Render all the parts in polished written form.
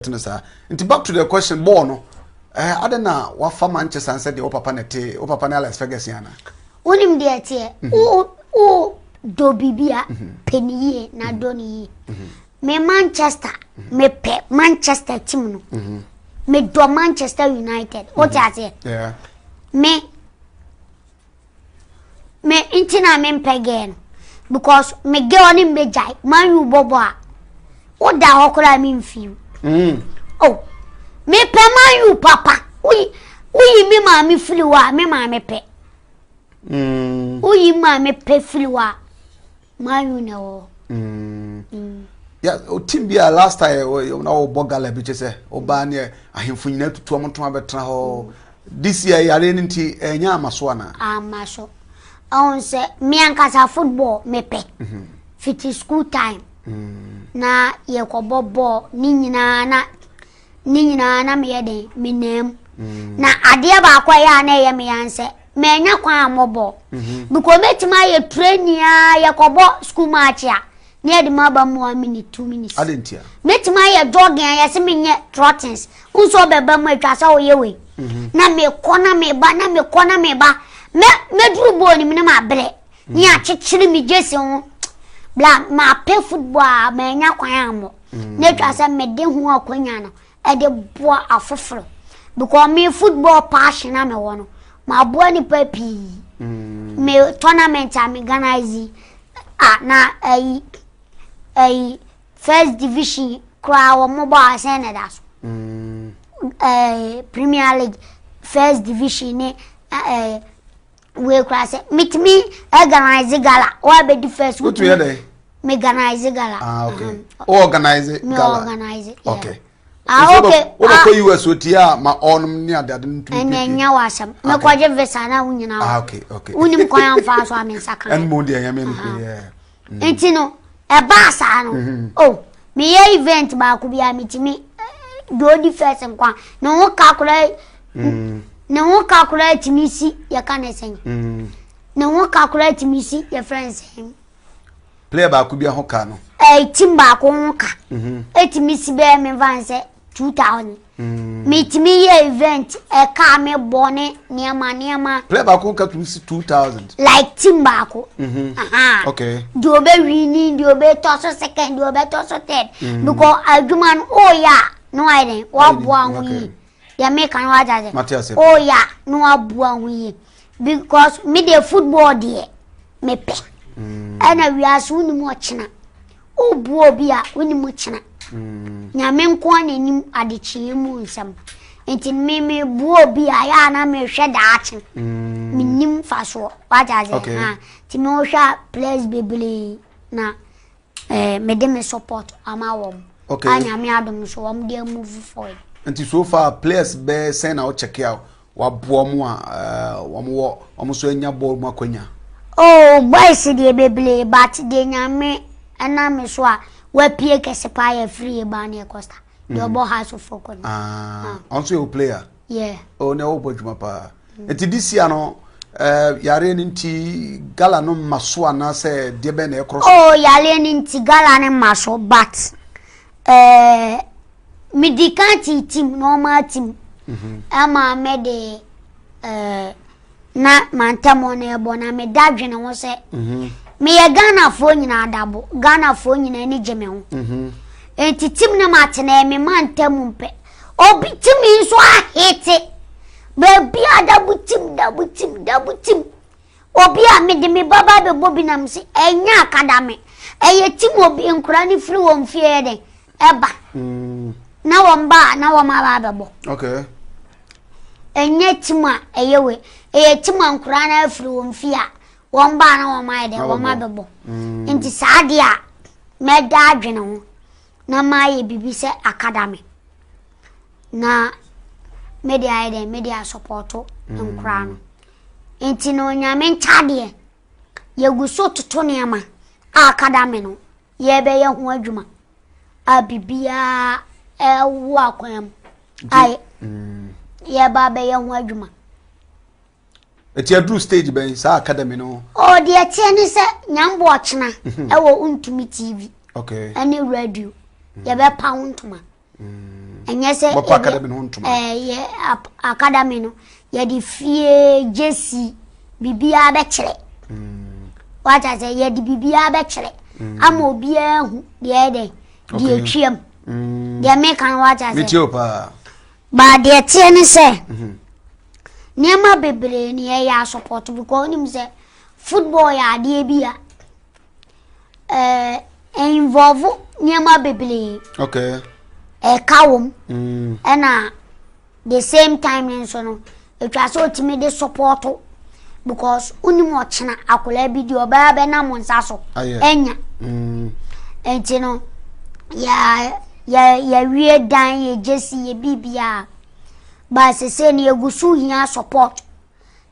Into back to the question, Bono. I don't know what for Manchester and said the Papa Nete, Papa Alex Fergusiana. Unim dear tear, do bibia, penny, na doni. Me Manchester, me pe Manchester team, me do Manchester United. What I say? Yeah. Me intina me pegen because me get on him be jai, man you boba. What the hokula mean feel? Oh, me pe man you papa. We me mammy flewa, me mammy pe. We mammy pe flewa. Man you know. Yeah, Timbia last time you know Bogala bitches Obania, I him for you to Tomato this year you are in Maswana. Ah, Maso. I say me and Casa football me pe. Fit school time. Na ye ko bobo ni nyina na me yede me nem na ade ba kwa ya na ye me yanse me nya kwa amobo because metima ye training ye ko bo school match ya na de ma ba mu a minute 2 minutes adentia metima ye jogging ya se me nye trottings unso beba mu atwa sa wo ye we na me kona me ba me duru bo ni me ma bre ni a chichiri mi jesi ho bla ma pe football ma nya kwan amo na twa se me de hu akwanya no e de boa afoforo because me football passion na me wono ma boa ni papi me tournament am organize na first division kwa wo mobile Senegal Premier League first division ni we cross meet me organize gala or be the first good to hear me organize gala. Ah, okay. Organize it. Gala. Organize it. Yeah. Okay. Ah, okay. What for you as wetia ma on near that didn't. And then ya wasam. Me kwaje vesa na wunyina. Ah, okay. Okay. Unim kwan fa so amen saka. And mo dia ya me yeah. Enti no e ba sa no. Oh, me ye event ba ku bia metimi do di first nkwa. No wo calculate. Na wo calculate misi ya kana sen. Na wo calculate misi ya friends him. Player ba ku bia ho ka no. Team ba ko ho ka. Misi be me van say 2000. Meet me event ka me bone niama. Player ba ko ka to 2000. Like team ba ko. Okay. Do be winning, do be toss second, do be toss third. Because argument oh yeah, no I dey. Wa bo wi. Ya make an water. Oh yeah, no abuan we because me the football there me pe. And we are soon watching. Oh buo bia woni mo chena. Nya me nko anim adechi mu nsam. Enti me buo bia ya na me hwe da achen. Me nim fa so. Wajaje ha. Ti me o hwa players bebele na me de me support ama wom. Okay. Anya me adom so wom dey move forward. Until so far players be send out check out wa boa mu a omo so anya ball mu akwanya. Oh boys dey bebele but dey nyame ana me so a wa pie kese pa ya free ba na Costa dey obo house of folk. Also you player. Yeah. Oh na obo djuma pa. Enti this year no yare nti gala no maso ana se de be na e cross. Oh yare nti gala ne maso but medicanti team normal team ama me de na mantamo na ebo na me dadwene wo se me ye Ghana fo nyina adabo Ghana fo nyina ni jeme ho enti team na matene me mantamo mpe obi team so ahete be adabo team obi a me de me baba be bobi na mse enya academy eye team obi enkura ni free wo mfie de eba na wamba na wama babo. Okay. Enye tima eyewe. Eye tima nkura na afiri womfia. Wamba na wama ede wama babo. Nti saadia me da adwene ho. Na maye bibi se academy. Na media ede media supporto nkura no. Nti no nyame nchade yeguso toto neama academy no. Yebe ye ho adwuma. Abibia wa kwam ai ya baba ya ho adwuma eti adru stage ben sa academy no oh de tie ni se nyambo ochena e wo untumi TV okay any radio ya be pound ma and yes academy no ntoma academy no ye di fie jesi bibia be kire what I say ye di bibia be kire ama obi ahu de de di atwam de me kan what I say metiopa ba de tie ni say niema bebre ni ye ya support because nim say football ya de bia involve niema bebre okay kawom na the same time nso no etwa so timi de support because unim ochina akola video ba be na monsa so enya enti no ya wie dan ye jesi ye bibia ba se ne egusu hia support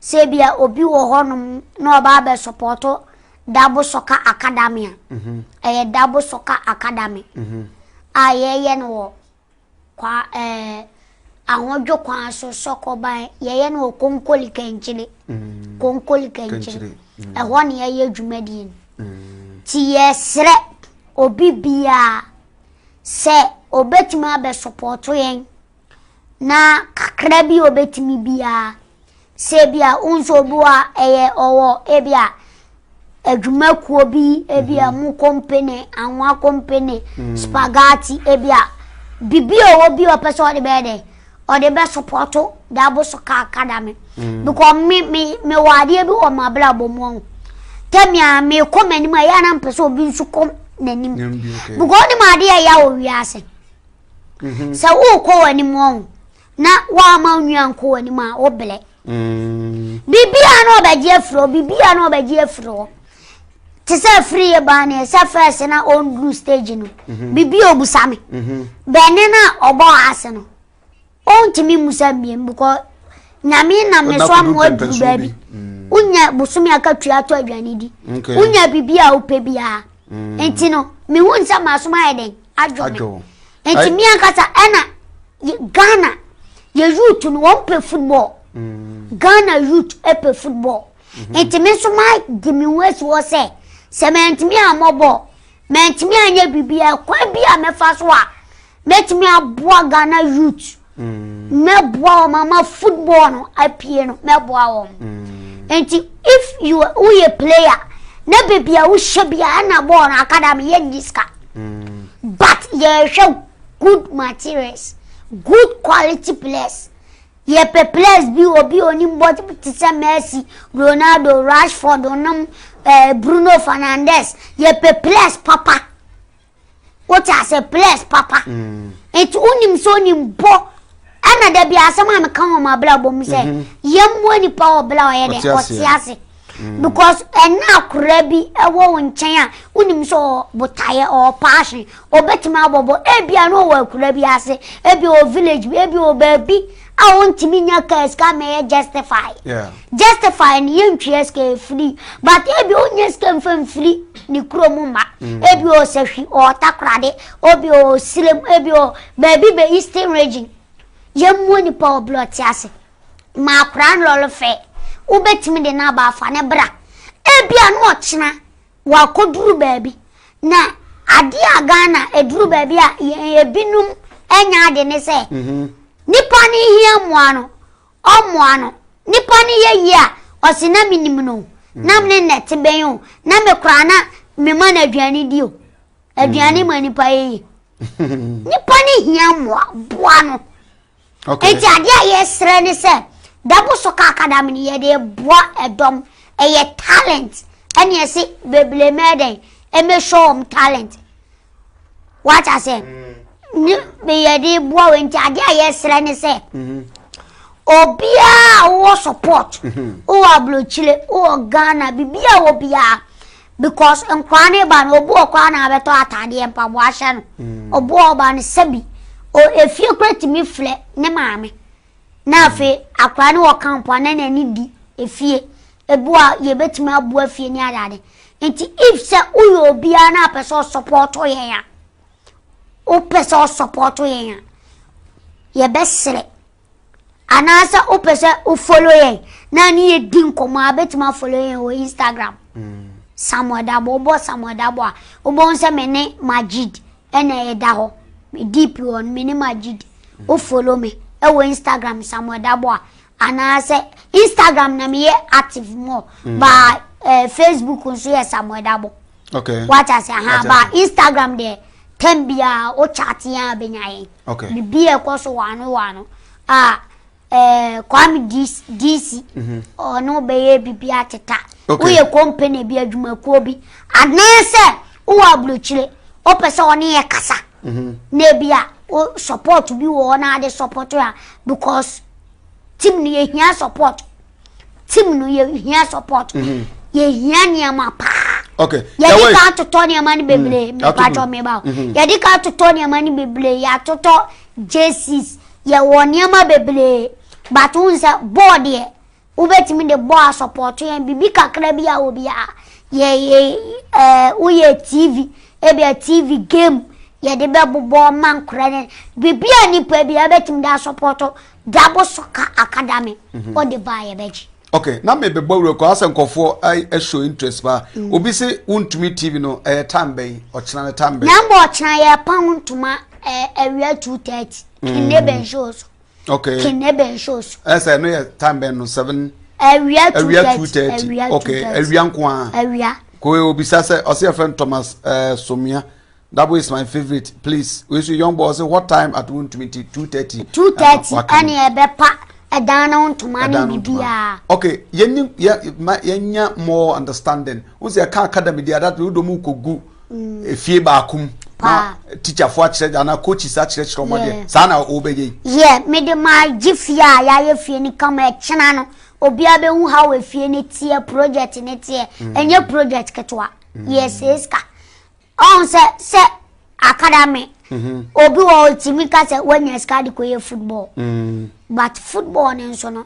se bia obi wo honum na oba be support Double Soccer Academy Double Soccer Academy ayeye no kwa ahodwo kwa so soccer ban yeye no konkoli kanchire konkoli kanchire ho ne yeye adwumadi ti yesre obi bia se obetimi abe support yen na kakra bi obetimi bia se bia unso bua owo ebia adwumakuo bi ebia mu company anwa company spaghetti ebia bibia wo bi opese o de be support Double Soccer Academy because me wade bi o mabla bomu temia me komani ma ya na mpese obi nsukom nanim because ni ma de ya wo wiase se wo ko wani mu na wa ma nwanko wani ma obele bibia no obeje afro bibia no obeje afro tisa free e ba na sa first na on blue stage no bibi obusame bene na obo ase no on timi musambie because nyame na me so am adu baby unya busumi akatua to adwane di unya bibi a upe bia enti no me hu nsa masoma eden adwo enti mi akata ena Ghana ye youth no won play football Ghana youth play football enti me so my gimi wes wo say cement mi amobo mentimi anya bibia kwa bia mefa so a metimi aboa Ghana youth meboa mama football no apie no meboa wo enti if you a player na bibia wo hwebia na ball na academy ye diska but ye show good materials good quality players ye players bi obi oni mbot tise Messi Ronaldo Rashford onum Bruno Fernandes ye players papa what I say players papa it unim so nim bo ana da bia asama me kan o mabla bom say yemmo ni pa obla o ye de otiase because ena kurabi ewo wonchen a unim so botaye or passion obetima abobo ebia no wa kurabi ase ebi o village ebi o baby I want to mean your case can justify. Yeah. Justify and young TSK free. But if you only scam from free, the cromuma, if you say or takrade, or be slim, if you baby be eastern region. Young money power blood chassis. My crown roll fair. Ubet me the naba fanebra. Ebia watchna, wa kodru baby. Na adia Ghana, a drew baby, a binum, enya de say. Nipa ni hia muano omuano nipa ni ye ya osina minim no na me net ben na me kra na me ma na aduane dio aduane ma nipa ye nipa ni hia muano okay eti ade ye sre ni se Double Soccer Academy ni ye de boa edom ye talent and ye see beble meden e me show talent what I say me yedi boa wenti ade ayesre ne se obia wo support o ablochile o Ghana bibia obia because nkwane ba no obu okwa na abeto atade empa bo ahye no obu oba ne sabi o efie kwati mi fle ne maame na afi akwane wo kampo na nani di efie ebua ye betimi abu afie ni adade enti if se uyo obia na person support o yen ya o pesa support yen ye besre anasa o pesa o follow yen na ni ye din komo abetima follow yen o Instagram Samuel Dabo o bon se mene Majid ene ye da ho deep on mini Majid o follow me e wo Instagram Samuel Dabo ana say Instagram na me active more ba Facebook nso ye Samuel Dabo okay what I say ba Instagram there tembia o chat ya benyaye okay bibi e koso wano Kwame DC no beye bibi ateta wo ye company bi adwumakuo bi anese wo abrochire o pese one ye kasa na bia o support bi wo na de support ya because team no ye hia support team no ye hia support ye hia niama pa okay ye di ka toto niama ni bebre me pa jo me ba ye di ka toto niama ni bebre ya toto jerseys ye wo niama bebre but unsa board ye ubetimi de board support ye bibi kakra bia obi a ye uye TV ebia TV game ye de bebo man krane bibi ani pa bia betimi da support Dabo Soccer Academy or the buy beji okay na me bebo we ko asenkofo I show interest ba obi se untumi TV no tambe ochina tambe na mbo ochina ye pound tuma area 230 kinebe shows okay kinebe shows esa no ye tambe no 7 area 230 okay area nko a area ko obi sa se o se friend Thomas Somia Dabo is my favorite. Please, we should young boy say what time at 2:30. 2:30. Any bepa a down to money bibia. Okay, yenya more understanding. We say ka academy there that we do mu kogu efie baakum. Na teacher for church and coach is at church from there. Sana obeye. Yeah, me de my gifia ya ye fie ni kama e chena no. Obi abe hu how e fie ni tie project ni tie. Enye project ketwa. Yes, eska. On se academy obi wo ultimika se wanya skadi ko football but football ne so no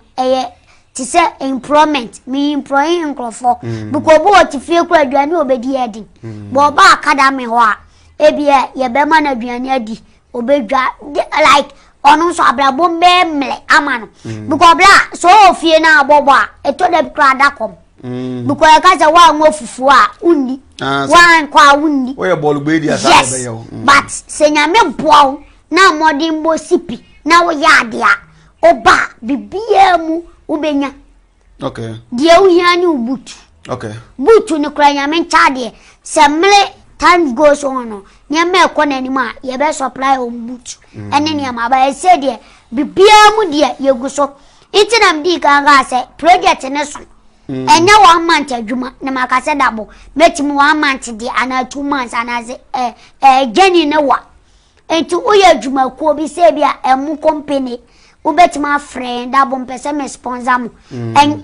ti se employment me employing nkrofo because bo ti fie ko aduane obedi edi bo ba academy ho a ebia ye be ma na aduane adi obedwa like onu so abrabo memle amano because bla so ofie na abobo a eto da kra da kom because ka se wa nwo fufu a unni wan kwa unni we ball gbedi asa be yo but senyame boaw na modern bo sipi na wo ya de a oba bibia mu ubenya okay die uhia ni ubutu okay butu ni kra nyame ncha de semle time goes on nyame ekonani ma ye be supply o butu ene ne ma ba e se de bibia mu de ye guso itinam di kan ga se project ne so enya 1 month adwuma na makase Dabo metimi 1 month di ana 2 months ana se geni ne wa enti uye adwuma ko bi se bia emu company ubetima friend Dabo mpese me sponsor mu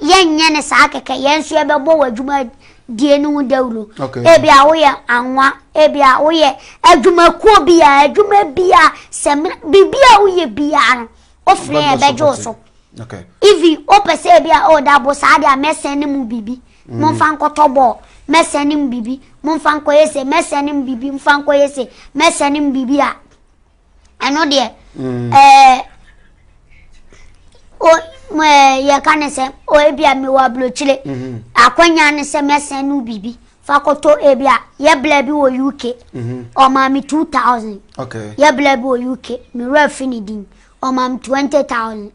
yenye ne sa keke yenso e bebo adwuma die nu dawlo ebia uye anwa ebia uye adwuma ko bia sem bibia uye bia no o friend bejo so okay if opese bia Dabo sa dia mesene mu bibi mon fan ko tobo mesene mu bibi mon fan ko yese mesene mu bibi mon fan ko yese mesene mu bibi a eno de ye kanese ebia mi wa blochile akwanya ne se mesene mu bibi fa ko to ebia ye bla bi wo UK o ma mi 2000 okay ye bla bi wo UK mi refinidin o ma mi 20000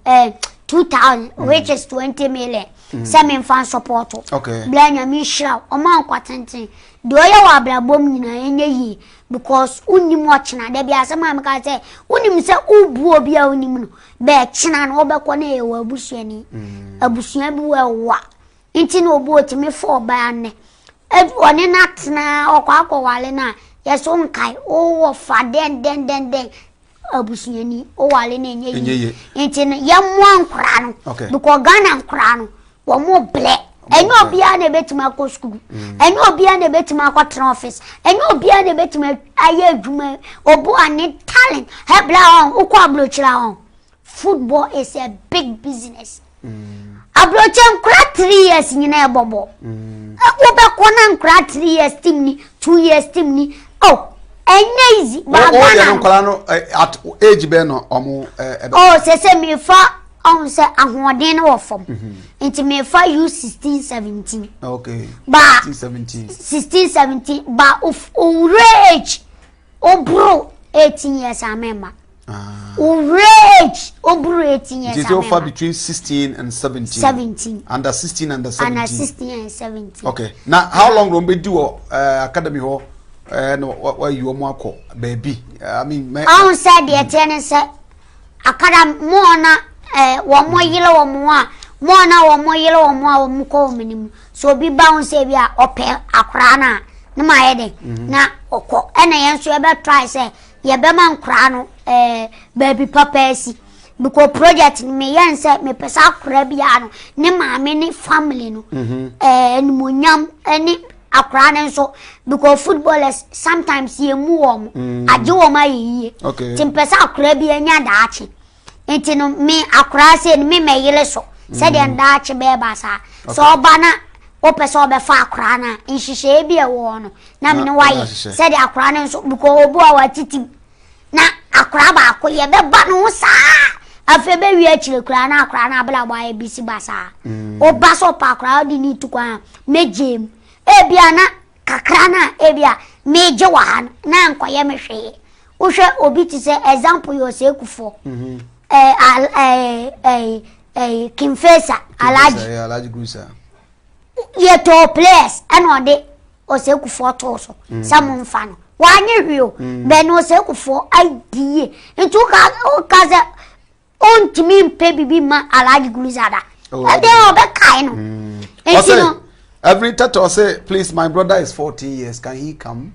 2000 which is 20 million semen fan support okay blanya mi shira o man kwatenten do ye wa brabom nyina enye yi because unim ochina da bia asema me ka say unim se ubu obi a unim no be china no obekọ na ye wa abusuani abusua bi wa nti na obu otimi for ba ne oni natna okwa wale na yeso nkai o wo fa den abusuani o wale na enye nti na yamwa nkura no because Ghana nkura no wo mo ble enye obia na betima ko school enye obia na betima ko tra office enye obia na betima aye adwuma obu ani talent hebla on ukwa blochira on football is a big business abrochen nkura 3 years nyina ebobo wo be ko na nkura 3 years team ni 2 years team ni easy ba Ghana nkola no at age be no omo se me fa on se ahoden no fom enti me fa you 16 17 okay ba 16 17 ba of rage o bro 18 years amema rage oburu 18 years. It is offer between 16 and 17. 17. Under 16 and 17. Under 16 and 17. Okay. Now, how long will be do academy hall? No, what you want baby? I mean, I said the attendant said, academy more one more yellow or more yellow or more muko minimum. So be bound, say we are up a crana. No, my head. Now, oko, and I answer about try say, ye beman crano, baby papesi. Because project me yan set me pesa krabiano, ne ma many family no, and munyam any akrana so because footballers sometimes ye muom, I do my ye. Okay. Tim pesa krabian dachi. Enti no me akrase me yele so. Said and dachi bebasa. So bana opesa be fa akrana in shishe be a one. Na me no why said the akrana so because obo awatiti na akraba ko ye be ba no sa. Afebe wi achire kra na abla gba e bisi basa o baso pa kra di ni tukwa mejem ebia na kakra na ebia meje wa han na nkoye mehwe wo hwe obi ti se example yo se kufo Kimfesa Alaji Grusa ye to place and one day o se kufo to so some fan wanye hwio be no se kufo idea ntu ka se on to me baby ma Alaji Gulizada. And they are back kind. Every tattoo say, please, my brother is 14 years. Can he come?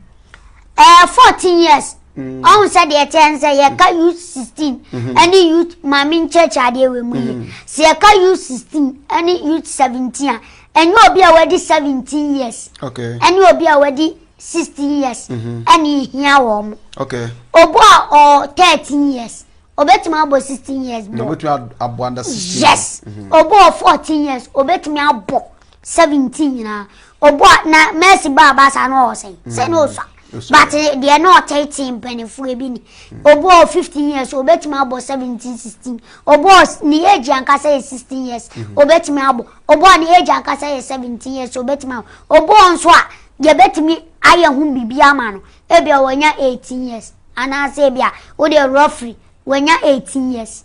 14 years. On said the attendant say, you can use 16. Any youth, mammy church idea with me. Say, you can use 16. Any youth 17. And you will be already 17 years. Okay. And you will be already 16 years. Any here warm. Okay. Or 13 years. Obetimi abo 16 years. No, but you are under 16. Yes. Obo 14 years. Obetimi abo 17 na. Obo na Mercy Baba sa no say. Say no so. But they are not 18 penny for ebi. Obo 15 years. Obetimi abo 17 16. Obo ni age anka say 16 years. Obetimi abo. Obo ni age anka say 17 years. Obetimi obo nso a ye betimi aye hu bibia ma no. Ebia wonya 18 years. Ana say bia wo dey roughly when you're 18 years,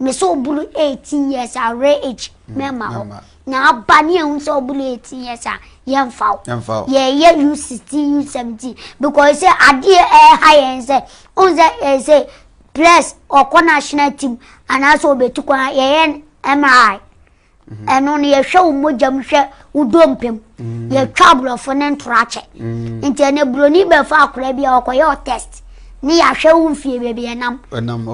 me so blue 18 years, I age, mema. Now, Banny and so blue 18 years, young foul. Yeah, you 16, you 17. Because say, I dear high and say, on that say, press or national team, and also be to go MRI. And only a show more jump share who dump him. Your trouble for an entrache. Into a brony before crabby or your test. Ni a show fee baby enam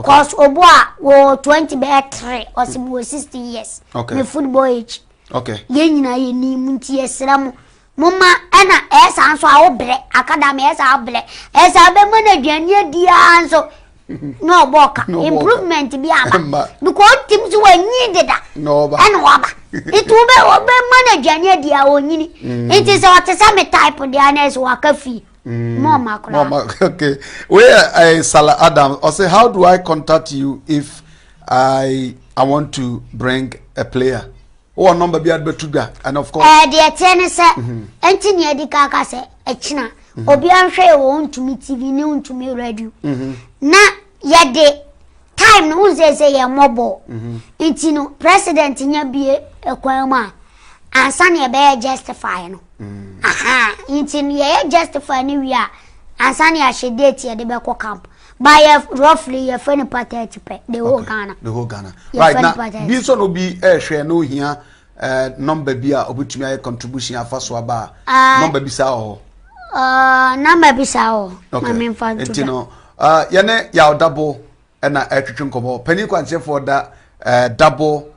cause oboa wo 20 be 3 or 60 years me football age okay ye nyina ye ni munti esram mumma ana esa anso a wo bre academy esa bre esa be mo na dwane dia anso no boka improvement bi aba because teams we need that no ba and waba it will be mo na dwane dia onyini it is what some type dia na so wakafi Mama, okay. Where Salah Adam, I say, how do I contact you if I want to bring a player? Or number be Betuga, and of course. The tennis, Anthony Edikaka say, Echina, Obian Shay won't to me TV, noon to me radio. Na yet the time no say a mobile. Intino, president in your be a quama, and Sunny bear justify no. Aha, intin ye justify ni we are and Sunny I should date here the Beko camp. By roughly a funny party the whole Ghana. The whole Ghana. Right now, this one will be a share no here number be a obituary contribution of first waba number bisao. Number bisao. Okay. Intino yane ya double and a kitchen combo. Penny quantity for that double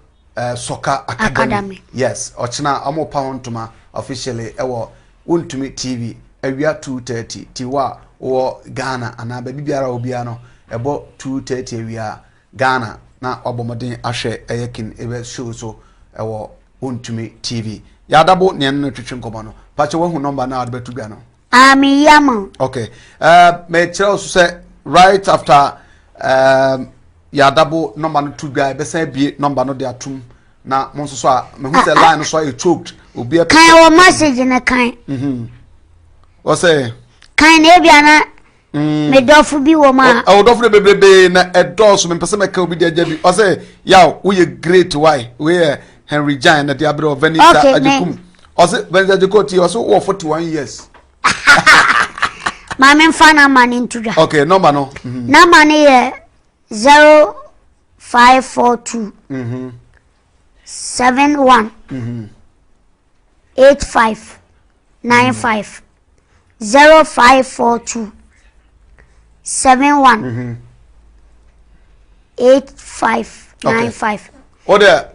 soccer academy. Yes, Ochina Amo Pound to my officially ewo Untumi TV ewia 2:30 tiwa or Ghana and baby biara obiano ebo 2:30 ewia Ghana na obomodin ahwe eyekin ebe show so ewo Untumi TV ya dabo ne no twetwe nkomo no pache wo hu number na adebetu bia no yama okay me tell say right after ya dabo number no tu bia be say bie number no de atum na monso so a me hu say line so a choked obi kan o message na kan o say kan na bia na me dofo bi wo ma o dofo bebrebe na edos me pese me ka obi de ajabi o say yaw we great why we Henry Jan na de abro Vanessa Ajikum o say Vanessa Ajikoti o so 41 years ma me mfa na ma ni ntuja okay number no number ni 0542 71 8595 0542 71 8595 Order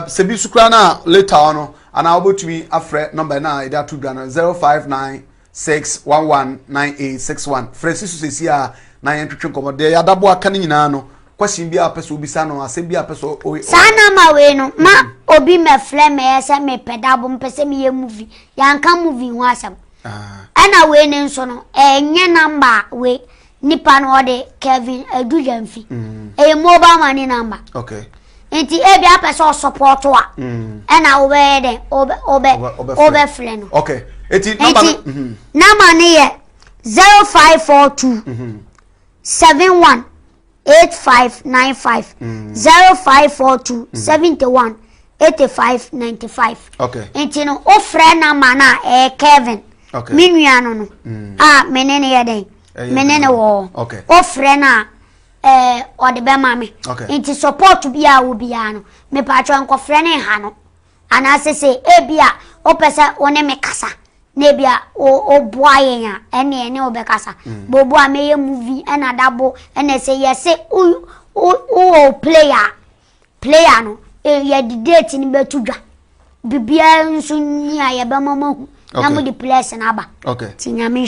sebi sukra na later on and I will to me afre number na ida to dana 0596119861 Francis sesi a na yen twetwe komode ya dabo aka ni nyina no question bi a peso obisa no asem bi a peso sana ma we no ma obi me fle me ese me pedabo mpese me ye movie yanka movie ho asem ana we ne nso no enye number we nipa no de Kevin Adujamfi mobile money number okay enti e bia person support wa ana obe de obe fle no okay enti number number ne ye 0542 71 8595 0542 71 8595 okay enti no o frɛ number na Kevin okay minuano no menene ye den menene wo okay o frɛ na o de be mame enti support bia wo bia no me pa twa nko frɛ ne ha no ana sese e bia o pese one me kasa na bia o boaye ya ene o be kasa bobo a meye movie ena dabo ena se yese o player no ye di date ni betudwa bibia nso ni aye be mama hu na mo di place na ba okay tinyame